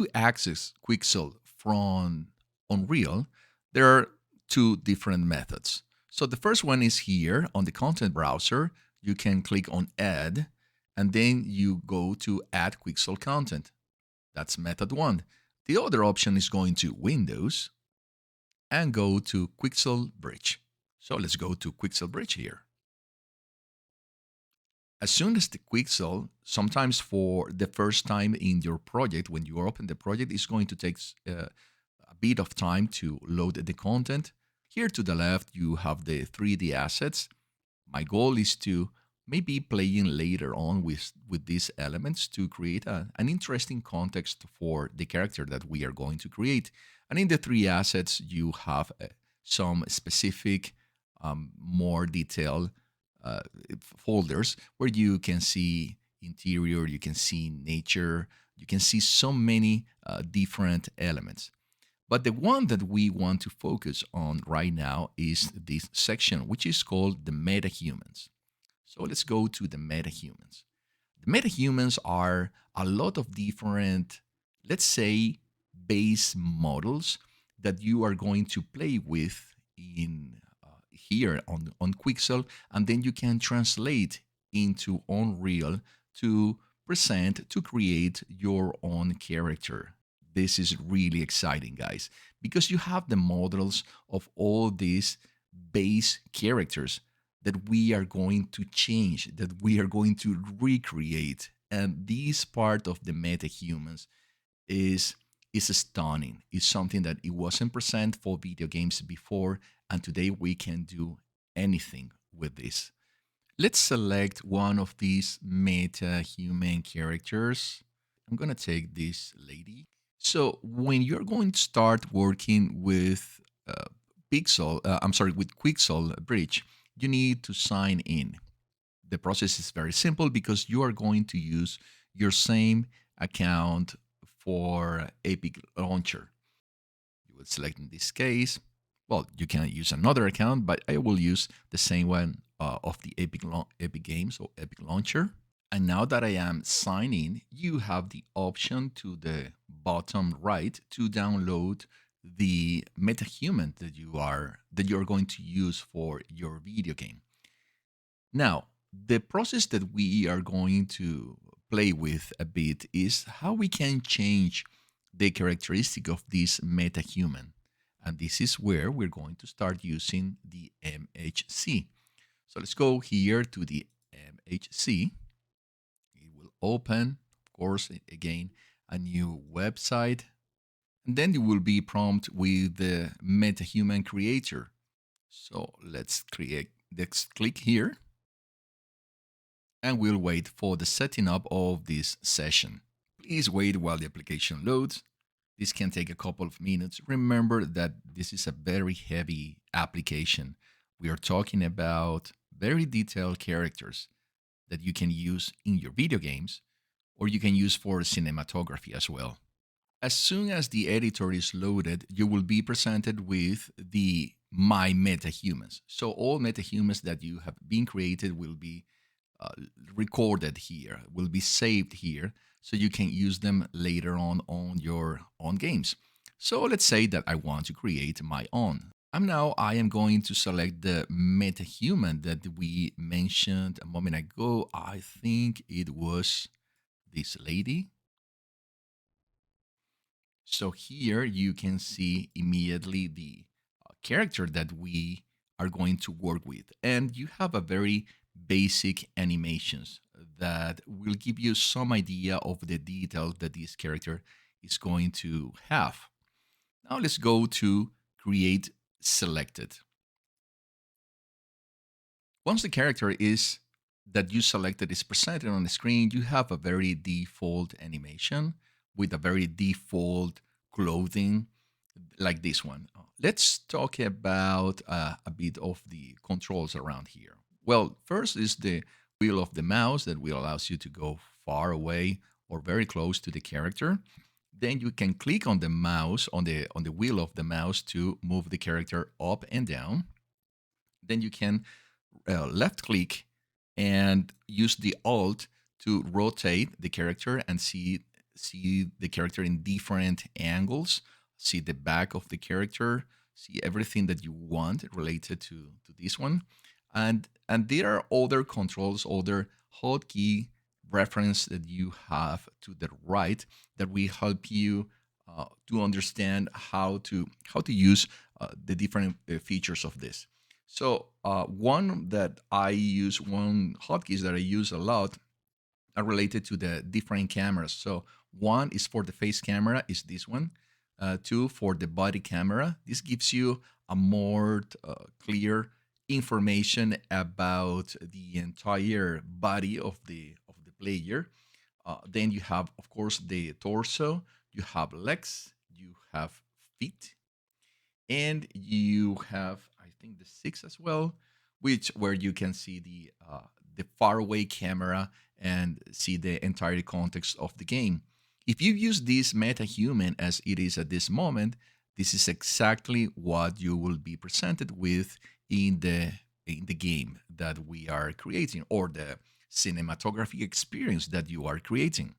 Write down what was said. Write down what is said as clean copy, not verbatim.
to access Quixel from Unreal, there are two different methods. So the first one is here on the content browser. You can click on Add, and then you go to Add Quixel Content. That's method one. The other option is going to Windows and go to Quixel Bridge. So let's go to Quixel Bridge here. As soon as the Quixel, sometimes for the first time in your project, when you open the project, it's going to take a bit of time to load the content. Here to the left, you have the 3D assets. My goal is to maybe playing later on with these elements to create an interesting context for the character that we are going to create. And in the 3 assets, you have some specific, more detailed uh, folders where you can see interior, you can see nature, you can see so many different elements. But the one that we want to focus on right now is this section, which is called the MetaHumans. So let's go to the MetaHumans. The MetaHumans are a lot of different, let's say, base models that you are going to play with in here on Quixel, and then you can translate into Unreal to present, to create your own character. This is really exciting, guys, because you have the models of all these base characters that we are going to change, that we are going to recreate. And this part of the MetaHumans is is stunning. It's something that it wasn't present for video games before, and today we can do anything with this. Let's select one of these meta-human characters. I'm gonna take this lady. So when you're going to start working with with Quixel Bridge, you need to sign in. The process is very simple because you are going to use your same account for Epic Launcher. You will select in this case, well, you can use another account, but I will use the same one of the Epic Games or Epic Launcher. And now that I am signing, you have the option to the bottom right to download the MetaHuman that you're going to use for your video game. Now, the process that we are going to play with a bit is how we can change the characteristic of this MetaHuman. And this is where we're going to start using the MHC. So let's go here to the MHC. It will open, of course, again, a new website. And then you will be prompted with the MetaHuman creator. So let's click here, and we'll wait for the setting up of this session. Please wait while the application loads. This can take a couple of minutes. Remember that this is a very heavy application. We are talking about very detailed characters that you can use in your video games, or you can use for cinematography as well. As soon as the editor is loaded, you will be presented with the My MetaHumans. So all MetaHumans that you have been created will be uh, recorded here, will be saved here, so you can use them later on your own games. So let's say that I want to create my own. I am going to select the MetaHuman that we mentioned a moment ago. I think it was this lady. So here you can see immediately the character that we are going to work with. And you have a very basic animations that will give you some idea of the detail that this character is going to have. Now let's go to create selected. Once the character is that you selected is presented on the screen, you have a very default animation with a very default clothing like this one. Let's talk about a bit of the controls around here. Well, first is the wheel of the mouse that will allows you to go far away or very close to the character. Then you can click on the mouse on the wheel of the mouse to move the character up and down. Then you can left click and use the alt to rotate the character and see see the character in different angles, see the back of the character, see everything that you want related to this one. And there are other controls, other hotkey reference that you have to the right that will help you to understand how to use the different features of this. So one hotkeys that I use a lot are related to the different cameras. So one is for the face camera, is this one. Two for the body camera. This gives you a more clear information about the entire body of the player. Then you have, of course, the torso. You have legs. You have feet, and you have, I think, the six as well, which where you can see the far away camera and see the entire context of the game. If you use this MetaHuman as it is at this moment, this is exactly what you will be presented with in the game that we are creating, or the cinematography experience that you are creating.